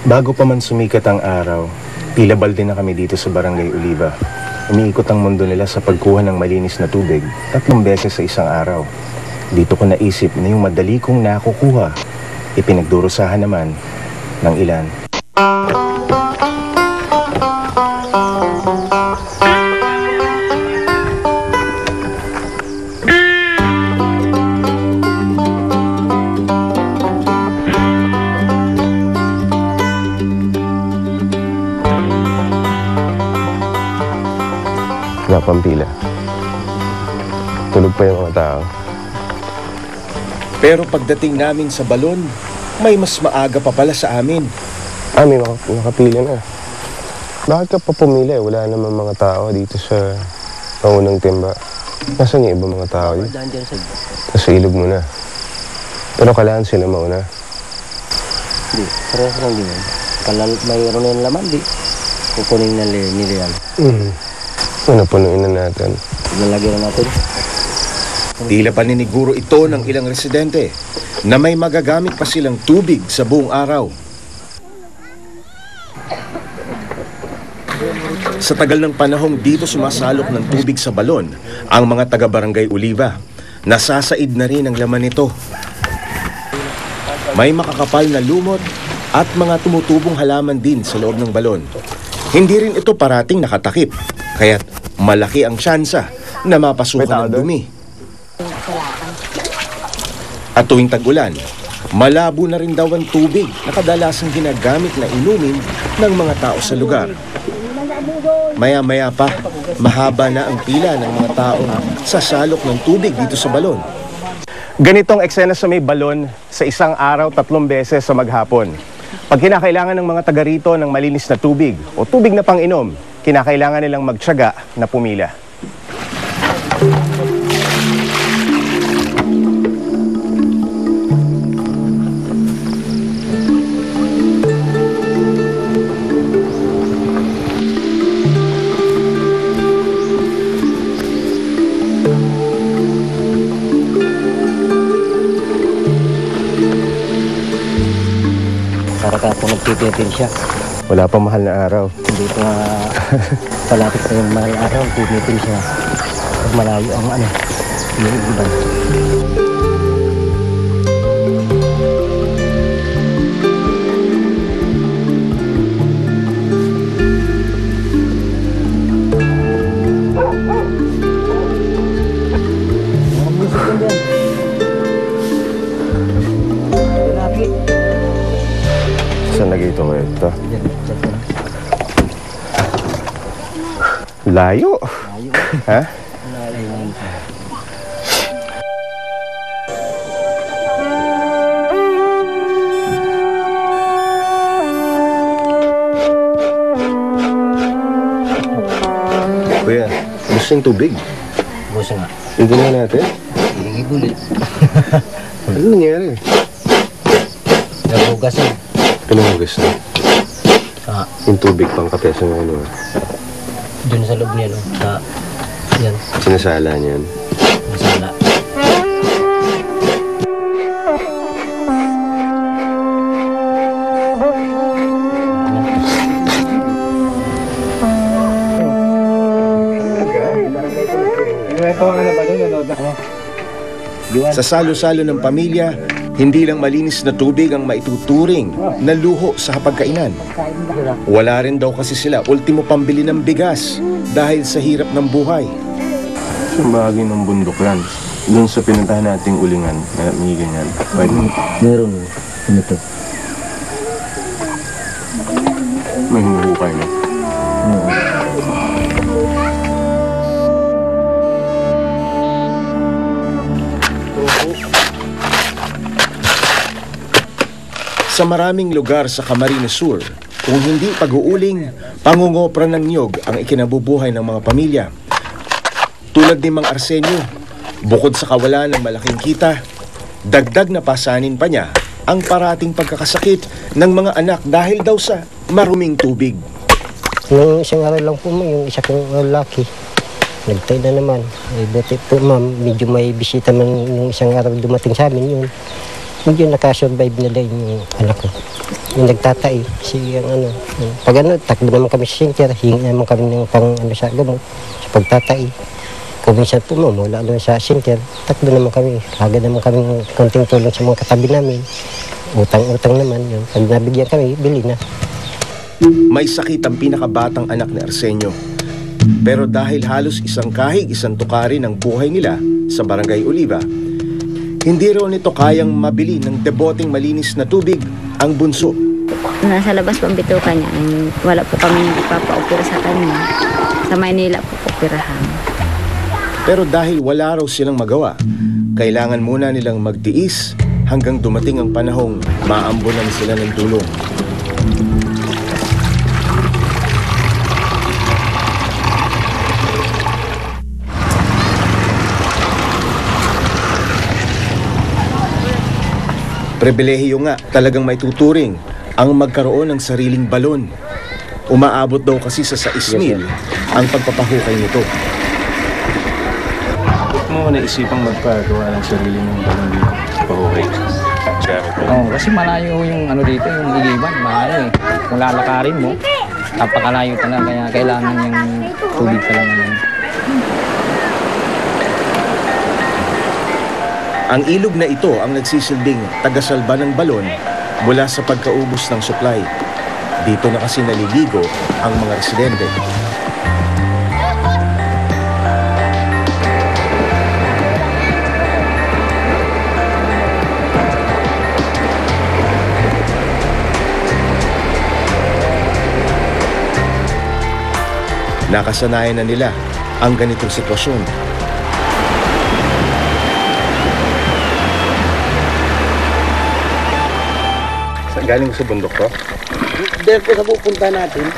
Bago pa man sumikat ang araw, tila balde na kami dito sa Barangay Oliva. Umiikot ang mundo nila sa pagkuha ng malinis na tubig 3 beses sa isang araw. Dito ko naisip na yung madali kong nakukuha, ipinagdurusahan naman ng ilan. Pampila. Tulog pa yung mga tao. Pero pagdating namin sa balon, may mas maaga pa pala sa amin. May nakapila na. Bakit ka pa pumila eh? Wala naman mga tao dito sa pangunang timba. Nasaan yung ibang mga tao dito? Sa ilog mo na. Pero kailangan sila mauna. Di, parehas lang din yan. Mayroon na yung laman, di. Kukunin na nila yan. Punuin na natin. Lalagyan na natin. Tila paniniguro ito ng ilang residente na may magagamit pa silang tubig sa buong araw. Sa tagal ng panahong dito sumasalok ng tubig sa balon ang mga taga-Barangay Oliva. Nasasaid na rin ang laman nito. May makakapal na lumot at mga tumutubong halaman din sa loob ng balon. Hindi rin ito parating nakatakip, kaya't malaki ang tsansa na mapasukan ng dumi. At tuwing tag-ulan, malabo na rin daw ang tubig na kadalasang ginagamit na inumin ng mga tao sa lugar. Maya-maya pa, mahaba na ang pila ng mga taong sasalok ng tubig dito sa balon. Ganitong eksena sa may balon sa isang araw 3 beses sa maghapon. Pag kinakailangan ng mga taga rito ng malinis na tubig o tubig na pang-inom, kinakailangan nilang magtiyaga na pumila. Para ka po nagtitipin siya. Wala pa mahal na araw. Hindi pa palapit na yung mahal araw, titipin siya. Pag malayo ang yung iban. Saan nag-ito mo ito? Layo. Ha? Kuya, gusto yung tubig? Gusto nga. Tignan na natin. Hindi bulit. Ano nangyari? Nabugas na. Pinuhugas na. Yung tubig pang kape sa mga Doon sa loob niya, no? Yan. Sinasala niyan. Masala. Sa salo-salo ng pamilya, hindi lang malinis na tubig ang maituturing na luho sa hapagkainan. Wala rin daw kasi sila ultimo pambili ng bigas dahil sa hirap ng buhay. Yung bahagi ng bundok yan. Doon sa pinuntahan nating ulingan, may ganyan. Meron. Ito. May humuhukay na. Sa maraming lugar sa Camarines Sur, kung hindi pag-uuling, pangungopra ng niyog ang ikinabubuhay ng mga pamilya. Tulad ni Mang Arsenio, bukod sa kawalan ng malaking kita, dagdag na pasanin pa niya ang parating pagkakasakit ng mga anak dahil daw sa maruming tubig. Nung isang araw lang po, yung isa kong lalaki, nagtay na naman. Buti po ma'am, medyo may bisita man yung isang araw dumating sa amin yun. medyo nakasurvive nila yung anak ko. Yung nagtatai, si ang ano. Pag ano, takbo naman kami sa center, hingi naman kami ng pang ano sa gamot, sa pagtatai. Kung minsan po mo, wala naman sa center, takbo naman kami. Agad naman kami ng konting tulong sa mga katabi namin. Utang-utang naman yun. Pag nabigyan kami, bili na. May sakit ang pinakabatang anak ni Arsenio. Pero dahil halos isang kahig, isang tukarin ang buhay nila sa Barangay Oliva, hindi raw nito kayang mabili ng deboting malinis na tubig ang bunso. Nasa labas po ang bituka niya. Wala po kami ipapaopera sa kanya. Sa Maynila po operahan. Pero dahil wala raw silang magawa, kailangan muna nilang magtiis hanggang dumating ang panahong maambunan sila ng tulong. Pribilehiyo nga talagang may tuturing ang magkaroon ng sariling balon. Umaabot daw kasi sa 6,000 ang pagpapahukay nito. Ba't mo naisipang magpagawa ng sarili mong balon dito? Pahukay. Kasi malayo yung ano dito, yung Iliban, malayo eh. Kung lalakarin mo, napakalayo talaga, kaya kailangan yung tubig talaga yan. Ang ilog na ito ang nagsisilbing tagasalba ng balon mula sa pagkaubos ng supply. Dito na kasi naliligo ang mga residente. Nakasanayan na nila ang ganitong sitwasyon. Galing sa bundok to? Dahil po sa pupunta natin,